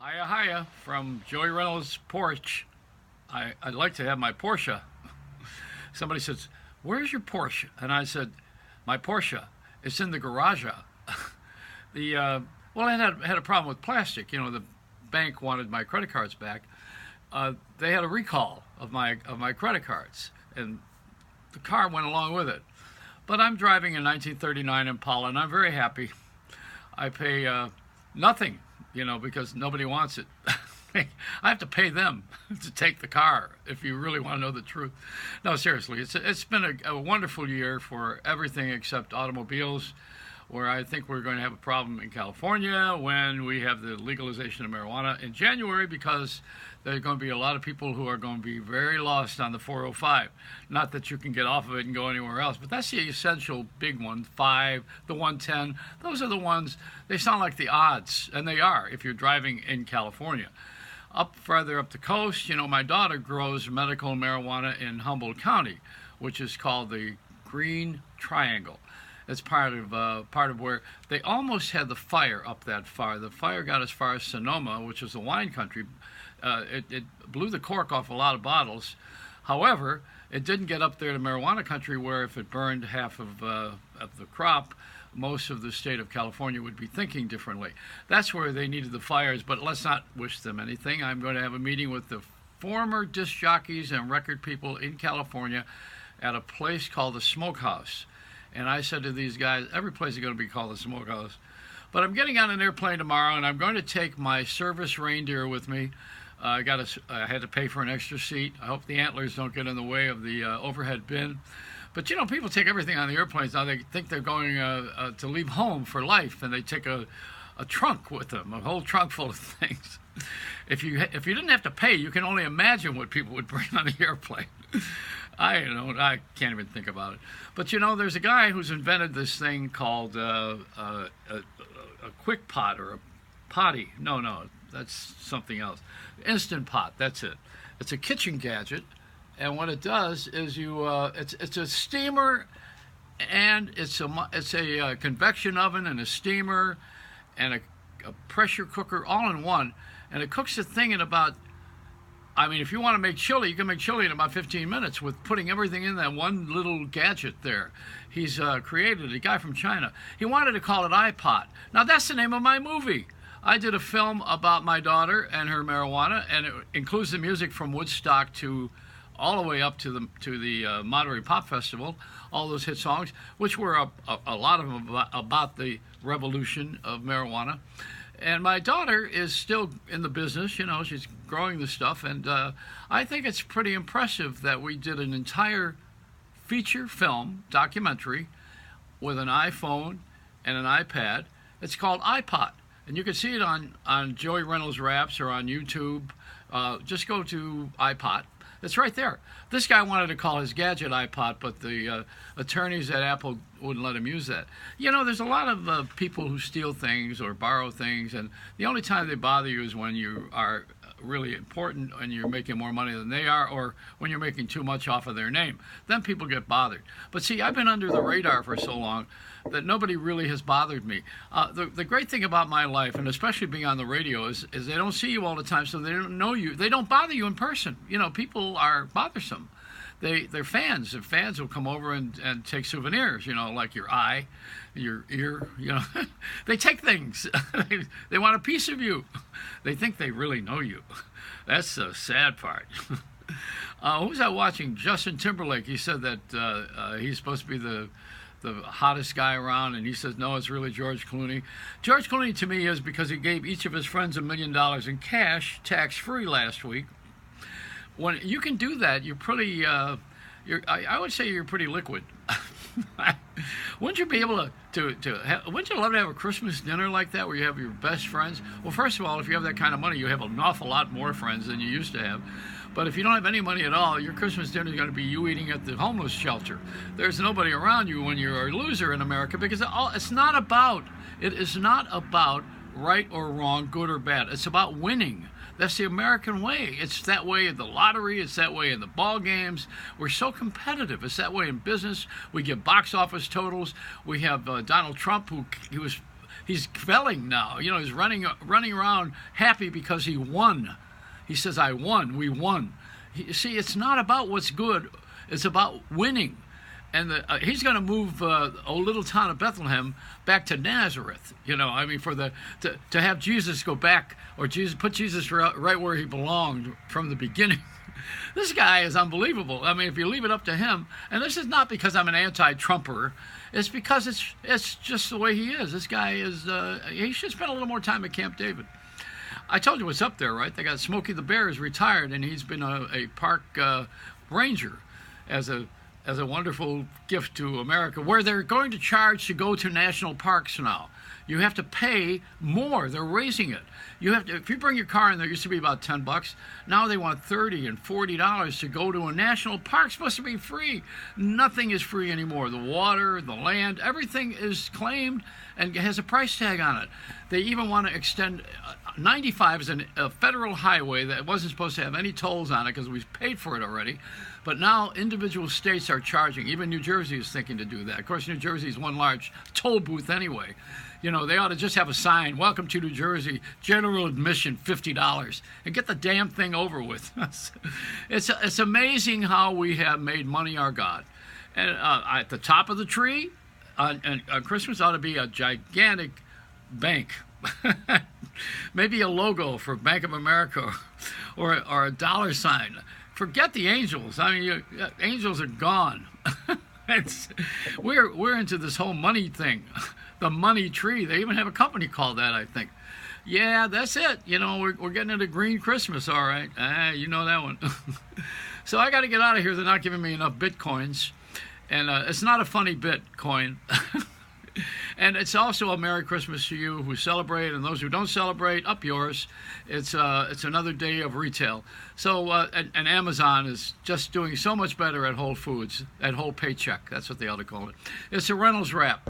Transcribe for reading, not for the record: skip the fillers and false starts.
Hiya, hiya, from Joey Reynolds' porch. I'd like to have my Porsche. Somebody says, "Where's your Porsche?" And I said, "My Porsche. It's in the garage." the Well, I had a problem with plastic. The bank wanted my credit cards back. They had a recall of my credit cards, and the car went along with it. But I'm driving a 1939 Impala, and I'm very happy. I pay nothing, because nobody wants it. I have to pay them to take the car, if you really want to know the truth. No, seriously, it's been a wonderful year for everything except automobiles, where I think we're going to have a problem in California when we have the legalization of marijuana in January, because there are going to be a lot of people who are going to be very lost on the 405. Not that you can get off of it and go anywhere else, but that's the essential big one, 5, the 110. Those are the ones, they sound like the odds, and they are if you're driving in California. Up further up the coast, my daughter grows medical marijuana in Humboldt County, which is called the Green Triangle. It's part of where they almost had the fire up that far. The fire got as far as Sonoma, which is the wine country. It blew the cork off a lot of bottles. However, it didn't get up there to marijuana country, where if it burned half of the crop, most of the state of California would be thinking differently. That's where they needed the fires, but let's not wish them anything. I'm going to have a meeting with the former disc jockeys and record people in California at a place called the Smokehouse. And I said to these guys, every place is going to be called the Smokehouse. But I'm getting on an airplane tomorrow, and I'm going to take my service reindeer with me. I had to pay for an extra seat. I hope the antlers don't get in the way of the overhead bin. But people take everything on the airplanes now. They think they're going to leave home for life, and they take a trunk with them, a whole trunk full of things. If you didn't have to pay, you can only imagine what people would bring on the airplane. I can't even think about it. But there's a guy who's invented this thing called a quick pot, or a potty. No, that's something else. Instant Pot, that's it. It's a kitchen gadget, and what it does is it's a steamer, and it's a convection oven and a steamer and a pressure cooker all in one, and it cooks the thing in about, if you want to make chili, you can make chili in about 15 minutes with putting everything in that one little gadget there. He's created a guy from China. He wanted to call it iPod. Now, that's the name of my movie. I did a film about my daughter and her marijuana, and it includes the music from Woodstock to all the way up to the Monterey Pop Festival, all those hit songs, which were a lot of them about the revolution of marijuana. And my daughter is still in the business, she's growing the stuff, and I think it's pretty impressive that we did an entire feature film documentary with an iPhone and an iPad. It's called iPod, and you can see it on Joeyreynoldsrap or on YouTube. Just go to iPod. It's right there. This guy wanted to call his gadget iPod, but the attorneys at Apple wouldn't let him use that. There's a lot of people who steal things or borrow things, and the only time they bother you is when you are really important and you're making more money than they are, or when you're making too much off of their name. Then people get bothered. But see, I've been under the radar for so long that nobody really has bothered me. The great thing about my life, and especially being on the radio, is they don't see you all the time, so they don't know you. They don't bother you in person. People are bothersome. They're fans. The fans will come over and take souvenirs, like your eye, your ear, They take things. They want a piece of you. They think they really know you. That's the sad part. Who was I watching? Justin Timberlake. He said that he's supposed to be the hottest guy around, and he says, no, it's really George Clooney. George Clooney to me is because he gave each of his friends $1 million in cash, tax-free, last week. When you can do that, you're pretty, I would say you're pretty liquid. Wouldn't you be able wouldn't you love to have a Christmas dinner like that where you have your best friends? Well, first of all, if you have that kind of money, you have an awful lot more friends than you used to have. But if you don't have any money at all, your Christmas dinner is going to be you eating at the homeless shelter. There's nobody around you when you're a loser in America, because it is not about right or wrong, good or bad. It's about winning. That's the American way. It's that way in the lottery. It's that way in the ball games. We're so competitive. It's that way in business. We give box office totals. We have Donald Trump, He's felling now. You know, he's running around happy because he won. He says, I won. We won. See, it's not about what's good. It's about winning. And he's going to move a little town of Bethlehem back to Nazareth. You know, I mean, to have Jesus go back, or put Jesus right where he belonged from the beginning. This guy is unbelievable. I mean, if you leave it up to him, and this is not because I'm an anti-Trumper, it's because it's just the way he is. This guy is, he should spend a little more time at Camp David. I told you what's up there, right? They got Smokey the Bear is retired, and he's been a park ranger as a wonderful gift to America, where they're going to charge to go to national parks now. You have to pay more. They're raising it. You have to, if you bring your car in there, it used to be about $10. Now they want $30 and $40 to go to a national park. It's supposed to be free. Nothing is free anymore. The water, the land, everything is claimed and has a price tag on it. They even want to extend 95 is a federal highway that wasn't supposed to have any tolls on it because we've paid for it already. But now individual states are charging. Even New Jersey is thinking to do that. Of course, New Jersey is one large toll booth anyway. You know, they ought to just have a sign, welcome to New Jersey, general admission, $50, and get the damn thing over with. It's amazing how we have made money our God. And at the top of the tree on Christmas ought to be a gigantic bank. Maybe a logo for Bank of America or a dollar sign. Forget the angels. I mean, angels are gone. We're into this whole money thing, the money tree. They even have a company called that, I think. Yeah, that's it. You know, we're getting into green Christmas, all right. You know that one. So I got to get out of here. They're not giving me enough Bitcoins. And it's not a funny Bitcoin. And it's also a Merry Christmas to you who celebrate, and those who don't celebrate, up yours. It's another day of retail. So and Amazon is just doing so much better at Whole Foods, at Whole Paycheck. That's what they ought to call it. It's a Reynolds Rap.